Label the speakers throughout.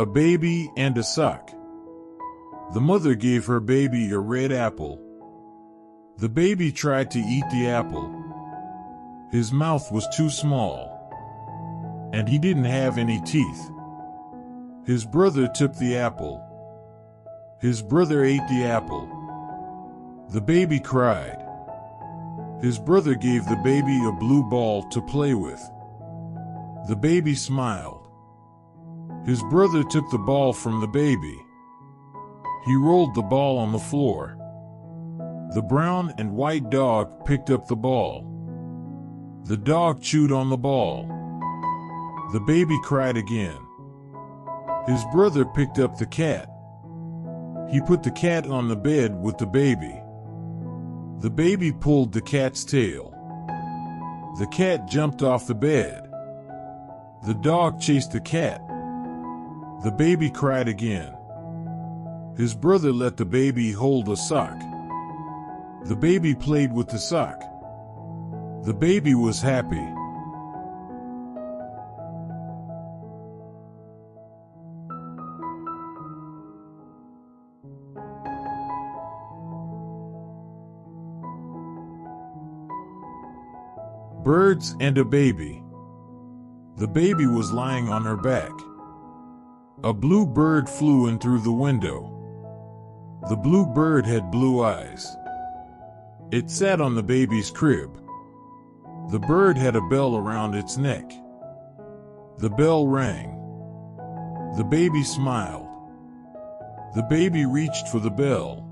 Speaker 1: A baby and a sock. The mother gave her baby a red apple. The baby tried to eat the apple. His mouth was too small, and he didn't have any teeth. His brother took the apple. His brother ate the apple. The baby cried. His brother gave the baby a blue ball to play with. The baby smiled. His brother took the ball from the baby. He rolled the ball on the floor. The brown and white dog picked up the ball. The dog chewed on the ball. The baby cried again. His brother picked up the cat. He put the cat on the bed with the baby. The baby pulled the cat's tail. The cat jumped off the bed. The dog chased the cat. The baby cried again. His brother let the baby hold a sock. The baby played with the sock. The baby was happy. Birds and a baby. The baby was lying on her back. A blue bird flew in through the window. The blue bird had blue eyes. It sat on the baby's crib. The bird had a bell around its neck. The bell rang. The baby smiled. The baby reached for the bell.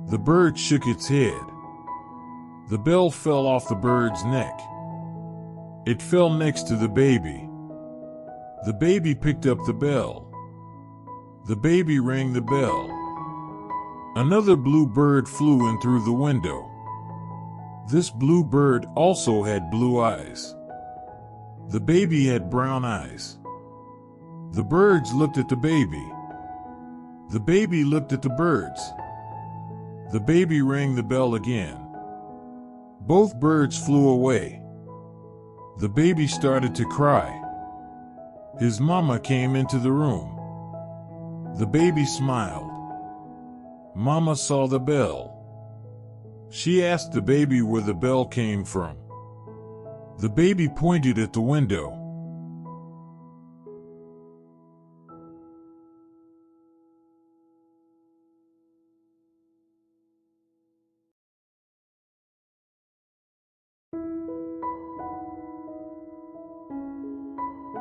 Speaker 1: The bird shook its head. The bell fell off the bird's neck. It fell next to the baby. The baby picked up the bell. The baby rang the bell. Another blue bird flew in through the window. This blue bird also had blue eyes. The baby had brown eyes. The birds looked at the baby. The baby looked at the birds. The baby rang the bell again. Both birds flew away. The baby started to cry. His mama came into the room. The baby smiled. Mama saw the bell. She asked the baby where the bell came from. The baby pointed at the window.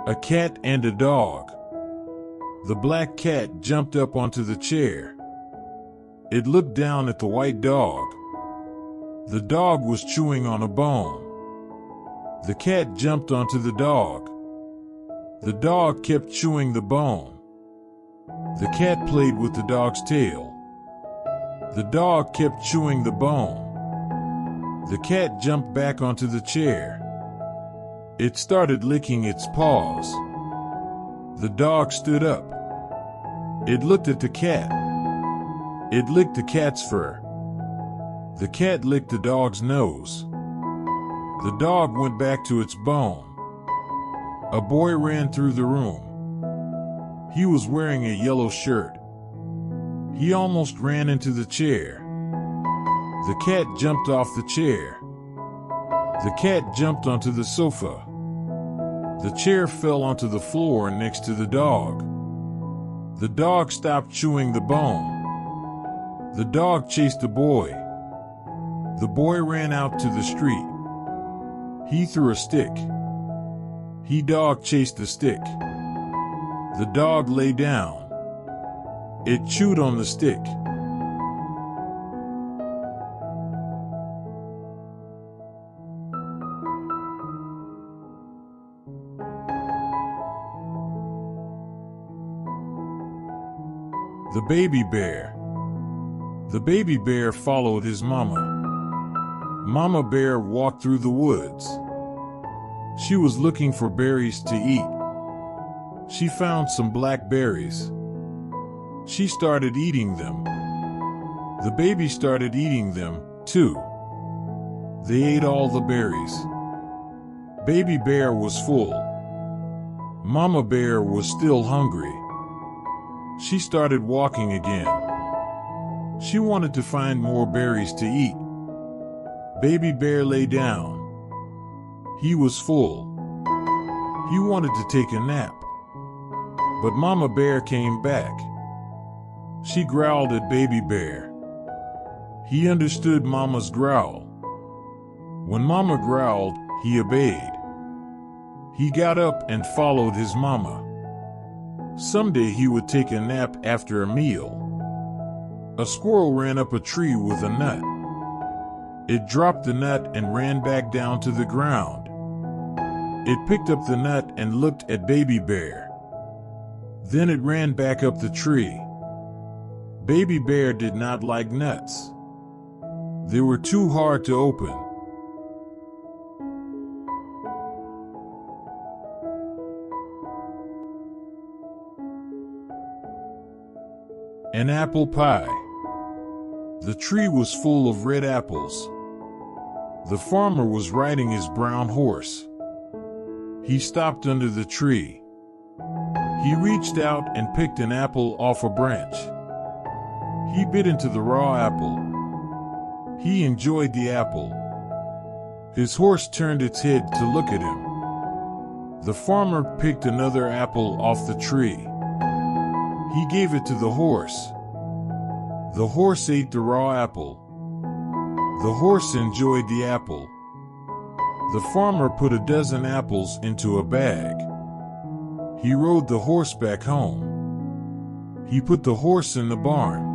Speaker 1: A cat and a dog. The black cat jumped up onto the chair. It looked down at the white dog. The dog was chewing on a bone. The cat jumped onto the dog. The dog kept chewing the bone. The cat played with the dog's tail. The dog kept chewing the bone. The cat jumped back onto the chair. It started licking its paws. The dog stood up. It looked at the cat. It licked the cat's fur. The cat licked the dog's nose. The dog went back to its bone. A boy ran through the room. He was wearing a yellow shirt. He almost ran into the chair. The cat jumped off the chair. The cat jumped onto the sofa. The chair fell onto the floor next to the dog. The dog stopped chewing the bone. The dog chased the boy. The boy ran out to the street. He threw a stick. He dog chased the stick. The dog lay down. It chewed on the stick. The baby bear. The baby bear followed his mama. Mama bear walked through the woods. She was looking for berries to eat. She found some blackberries. She started eating them. The baby started eating them, too. They ate all the berries. Baby bear was full. Mama bear was still hungry. She started walking again. She wanted to find more berries to eat. Baby Bear lay down. He was full. He wanted to take a nap. But Mama Bear came back. She growled at Baby Bear. He understood Mama's growl. When Mama growled, he obeyed. He got up and followed his mama. Someday he would take a nap after a meal. A squirrel ran up a tree with a nut. It dropped the nut and ran back down to the ground. It picked up the nut and looked at Baby Bear. Then it ran back up the tree. Baby Bear did not like nuts. They were too hard to open. An apple pie. The tree was full of red apples. The farmer was riding his brown horse. He stopped under the tree. He reached out and picked an apple off a branch. He bit into the raw apple. He enjoyed the apple. His horse turned its head to look at him. The farmer picked another apple off the tree. He gave it to the horse. The horse ate the raw apple. The horse enjoyed the apple. The farmer put a dozen apples into a bag. He rode the horse back home. He put the horse in the barn.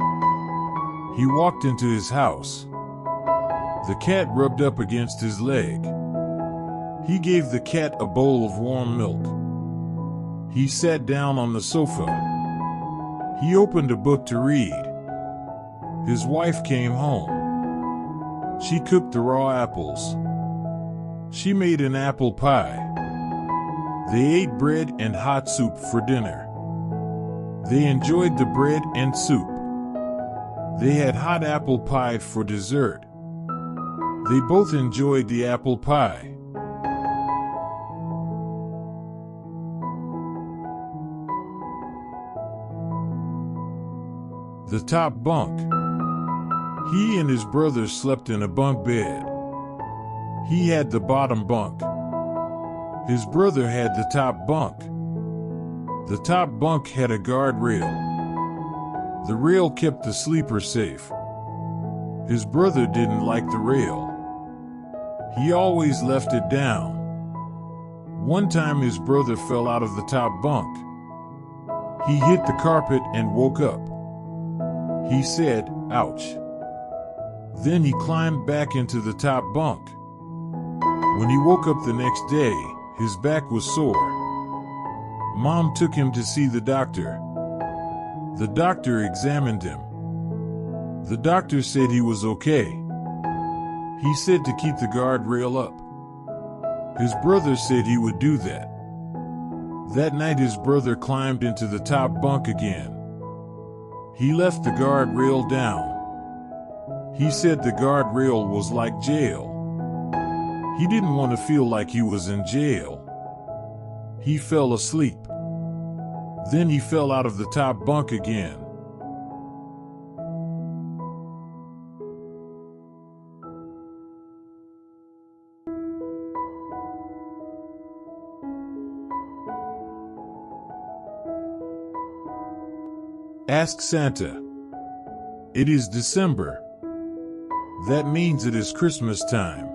Speaker 1: He walked into his house. The cat rubbed up against his leg. He gave the cat a bowl of warm milk. He sat down on the sofa. He opened a book to read. His wife came home. She cooked the raw apples. She made an apple pie. They ate bread and hot soup for dinner. They enjoyed the bread and soup. They had hot apple pie for dessert. They both enjoyed the apple pie. The top bunk. He and his brother slept in a bunk bed. He had the bottom bunk. His brother had the top bunk. The top bunk had a guardrail. The rail kept the sleeper safe. His brother didn't like the rail. He always left it down. One time his brother fell out of the top bunk. He hit the carpet and woke up. He said, "Ouch." Then he climbed back into the top bunk. When he woke up the next day, his back was sore. Mom took him to see the doctor. The doctor examined him. The doctor said he was okay. He said to keep the guardrail up. His brother said he would do that. That night his brother climbed into the top bunk again. He left the guardrail down. He said the guardrail was like jail. He didn't want to feel like he was in jail. He fell asleep. Then he fell out of the top bunk again. Ask Santa. It is December. That means it is Christmas time.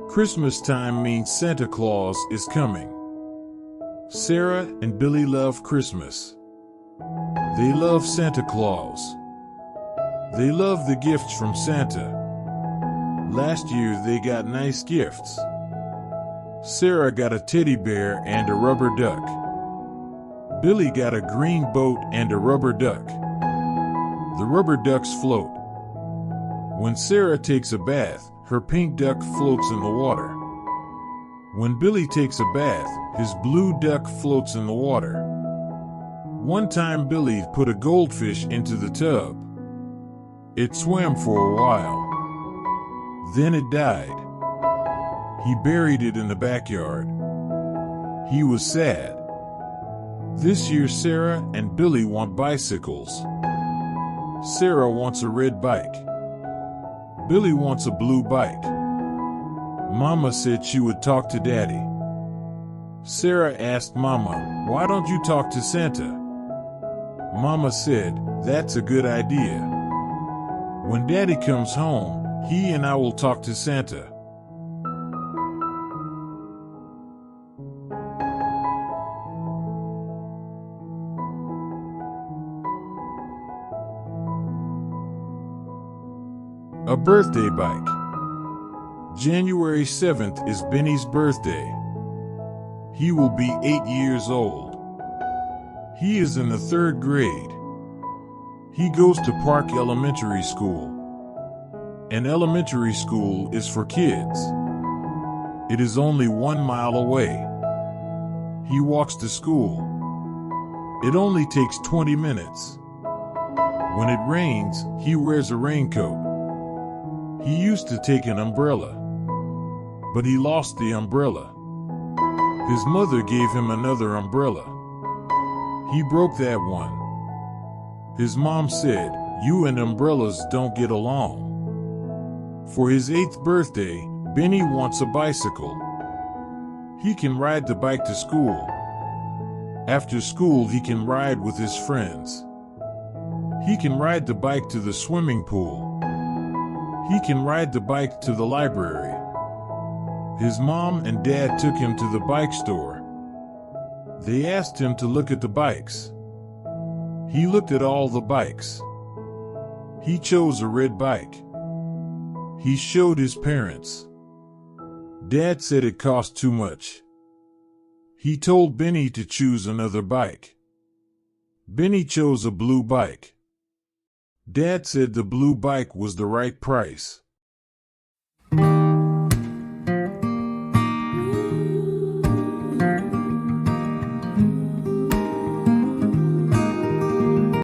Speaker 1: Christmas time means Santa Claus is coming. Sarah and Billy love Christmas. They love Santa Claus. They love the gifts from Santa. Last year they got nice gifts. Sarah got a teddy bear and a rubber duck. Billy got a green boat and a rubber duck. The rubber ducks float. When Sarah takes a bath, her pink duck floats in the water. When Billy takes a bath, his blue duck floats in the water. One time Billy put a goldfish into the tub. It swam for a while. Then it died. He buried it in the backyard. He was sad. This year Sarah and Billy want bicycles. Sarah wants a red bike. Billy wants a blue bike. Mama said she would talk to Daddy. Sarah asked Mama, "Why don't you talk to Santa?" Mama said, "That's a good idea. When Daddy comes home, he and I will talk to Santa." A birthday bike. January 7th is Benny's birthday. He will be 8 years old. He is in the 3rd grade. He goes to Park Elementary School. An elementary school is for kids. It is only 1 mile away. He walks to school. It only takes 20 minutes. When it rains, he wears a raincoat. He used to take an umbrella, but he lost the umbrella. His mother gave him another umbrella. He broke that one. His mom said, "You and umbrellas don't get along." For his 8th birthday, Benny wants a bicycle. He can ride the bike to school. After school, he can ride with his friends. He can ride the bike to the swimming pool. He can ride the bike to the library. His mom and dad took him to the bike store. They asked him to look at the bikes. He looked at all the bikes. He chose a red bike. He showed his parents. Dad said it cost too much. He told Benny to choose another bike. Benny chose a blue bike. Dad said the blue bike was the right price.